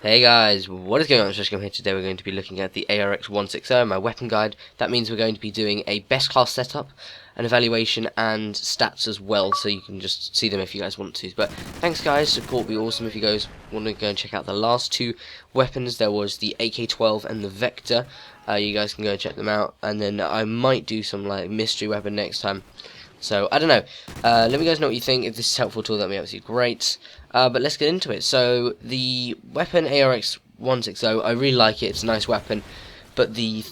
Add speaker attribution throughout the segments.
Speaker 1: Hey guys, what is going on? Josh here. Today we're going to be looking at the ARX-160, my weapon guide. That means we're going to be doing a best class setup, an evaluation, and stats as well, so you can just see them if you guys want to. But thanks guys, support would be awesome if you guys want to go and check out the last two weapons. There was the AK-12 and the Vector. You guys can go and check them out, and then I might do some like mystery weapon next time. So, I don't know. Let me guys know what you think. If this is helpful at all, that'd be absolutely great. But let's get into it. So, the weapon ARX-160, I really like it. It's a nice weapon. But the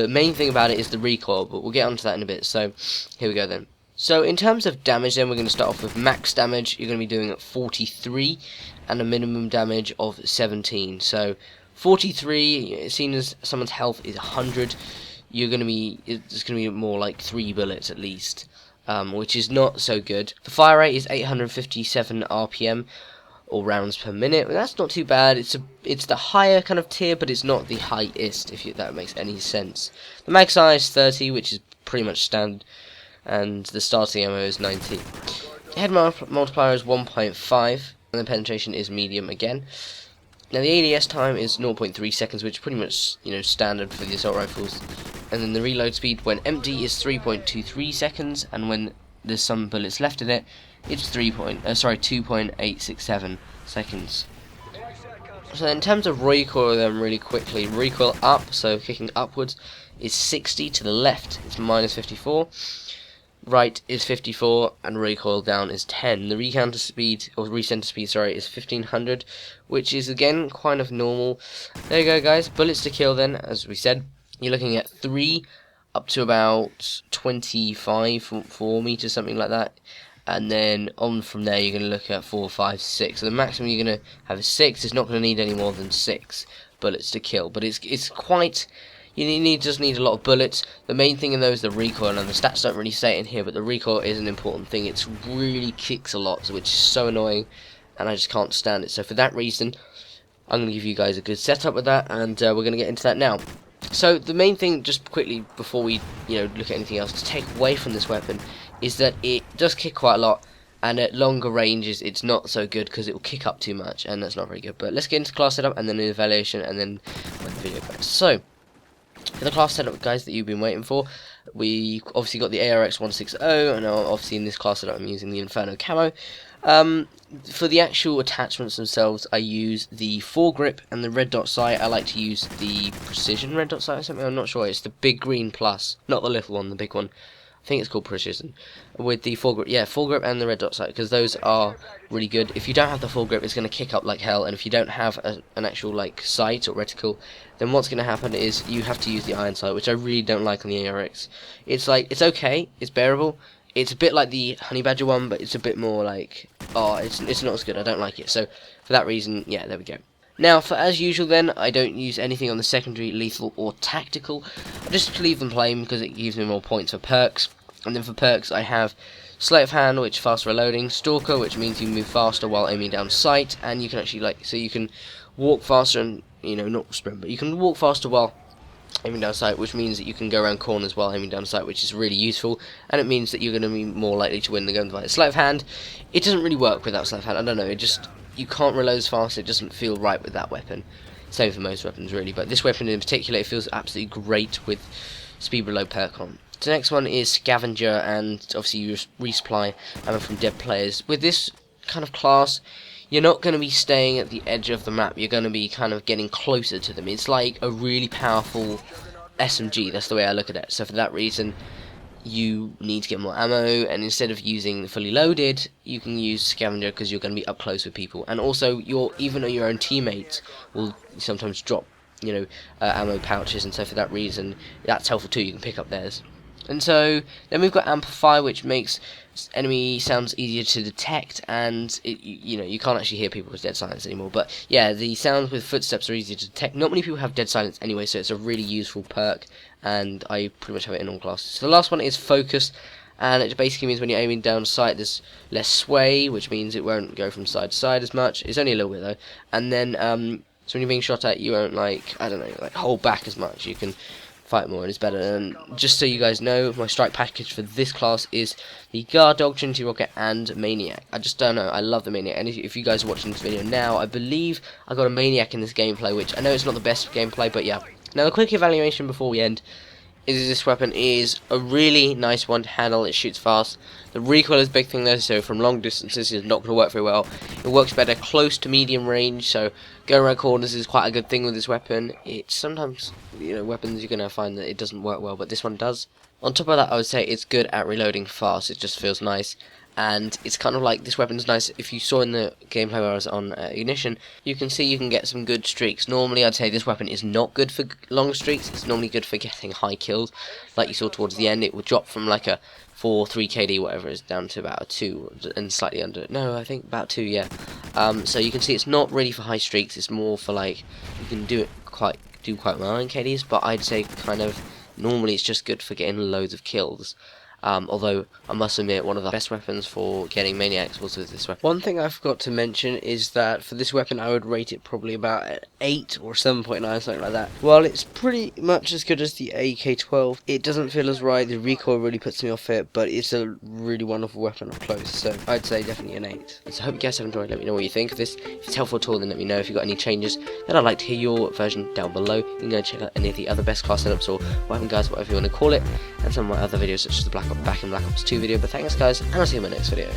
Speaker 1: main thing about it is the recoil. But we'll get onto that in a bit. So, here we go then. So, in terms of damage then, we're going to start off with max damage. You're going to be doing 43 and a minimum damage of 17. So, 43, seen as someone's health is 100, it's going to be more like 3 bullets at least. Which is not so good. The fire rate is 857 RPM, or rounds per minute. That's not too bad. It's the higher kind of tier, but it's not the highest, if that makes any sense. The mag size 30, which is pretty much standard, and the starting ammo is 90. The head multiplier is 1.5, and the penetration is medium again. Now the ADS time is 0.3 seconds, which is pretty much standard for the assault rifles. And then the reload speed when empty is 3.23 seconds, and when there's some bullets left in it, it's 2.867 seconds. So in terms of recoil, then really quickly, recoil up, so kicking upwards, is 60. To the left, it's minus 54. Right is 54, and recoil down is 10. The recenter speed, or recenter speed, sorry, is 1500, which is again kind of normal. There you go, guys. Bullets to kill then, as we said. You're looking at 3 up to about 25, 4 meters, something like that. And then on from there, you're going to look at 4, 5, 6. So the maximum you're going to have is 6. It's not going to need any more than 6 bullets to kill. But it's quite... You just need a lot of bullets. The main thing in those is the recoil, and the stats don't really say it in here, but the recoil is an important thing. It really kicks a lot, which is so annoying, and I just can't stand it. So for that reason, I'm going to give you guys a good setup with that, and we're going to get into that now. So the main thing, just quickly before we look at anything else, to take away from this weapon is that it does kick quite a lot, and at longer ranges it's not so good because it will kick up too much, and that's not very good. But let's get into class setup and then an evaluation, and then the video goes. So for the class setup, guys, that you've been waiting for, we obviously got the ARX-160, and obviously in this class setup I'm using the Inferno camo. For the actual attachments themselves, I use the foregrip and the red dot sight. I like to use the precision red dot sight or something, I'm not sure. It's the big green plus, not the little one, the big one. I think it's called precision. With the foregrip, yeah, foregrip and the red dot sight, because those are really good. If you don't have the foregrip, it's going to kick up like hell, and if you don't have an actual like sight or reticle, then what's going to happen is you have to use the iron sight, which I really don't like on the ARX. It's okay, it's bearable. It's a bit like the Honey Badger one, but it's a bit more like, it's not as good. I don't like it. So for that reason, yeah, there we go. Now, for as usual then, I don't use anything on the secondary, lethal, or tactical. I just leave them plain because it gives me more points for perks. And then for perks, I have Sleight of Hand, which is fast reloading, Stalker, which means you move faster while aiming down sight, and you can actually so you can walk faster and, not sprint, but you can walk faster while aiming down sight, which means that you can go around corners while aiming down sight, which is really useful, and it means that you're going to be more likely to win the gunfight. Sleight of Hand, it doesn't really work without Sleight of Hand. I don't know, you can't reload as fast, it doesn't feel right with that weapon. Same for most weapons really, but this weapon in particular, it feels absolutely great with speed reload perk on. The next one is Scavenger, and obviously you resupply ammo from dead players. With this kind of class, you're not going to be staying at the edge of the map, you're going to be kind of getting closer to them. It's like a really powerful SMG, that's the way I look at it. So for that reason, you need to get more ammo, and instead of using fully loaded, you can use Scavenger because you're going to be up close with people. And also, even though your own teammates will sometimes drop, ammo pouches, and so for that reason, that's helpful too, you can pick up theirs. And so then we've got Amplify, which makes enemy sounds easier to detect, and you can't actually hear people with dead silence anymore. But yeah, the sounds with footsteps are easier to detect. Not many people have dead silence anyway, so it's a really useful perk, and I pretty much have it in all classes. So the last one is Focus, and it basically means when you're aiming down sight, there's less sway, which means it won't go from side to side as much. It's only a little bit though. And then so when you're being shot at, you won't hold back as much. You can fight more and is better. And just so you guys know, my strike package for this class is the Guard Dog, Trinity Rocket, and Maniac. I just don't know, I love the Maniac, and if you guys are watching this video now, I believe I got a Maniac in this gameplay, which I know it's not the best gameplay, but yeah. Now, a quick evaluation before we end is this weapon is a really nice one to handle. It shoots fast. The recoil is a big thing though, so from long distances it's not going to work very well. It works better close to medium range, so going around corners is quite a good thing with this weapon. It's sometimes, weapons you're going to find that it doesn't work well, but this one does. On top of that, I would say it's good at reloading fast. It just feels nice. And it's kind of like, this weapon's nice. If you saw in the gameplay where I was on Ignition, you can see you can get some good streaks. Normally I'd say this weapon is not good for long streaks. It's normally good for getting high kills. Like you saw towards the end, it would drop from like a 4, 3 KD, whatever it is, down to about a 2 and slightly under. No, I think about 2, yeah. So you can see it's not really for high streaks. It's more for like, you can do quite well in KDs, but I'd say kind of normally it's just good for getting loads of kills. Although, I must admit, one of the best weapons for getting Maniacs was with this weapon. One thing I forgot to mention is that for this weapon I would rate it probably about an 8 or 7.9, something like that. While it's pretty much as good as the AK-12, it doesn't feel as right. The recoil really puts me off it, but it's a really wonderful weapon up close, so I'd say definitely an 8. So I hope you guys have enjoyed. Let me know what you think of this. If it's helpful at all, then let me know. If you've got any changes, then I'd like to hear your version down below. You can go check out any of the other best class setups or weapon guides, whatever you want to call it, and some of my other videos such as the Back in Black Ops 2 video. But thanks guys, and I'll see you in my next video.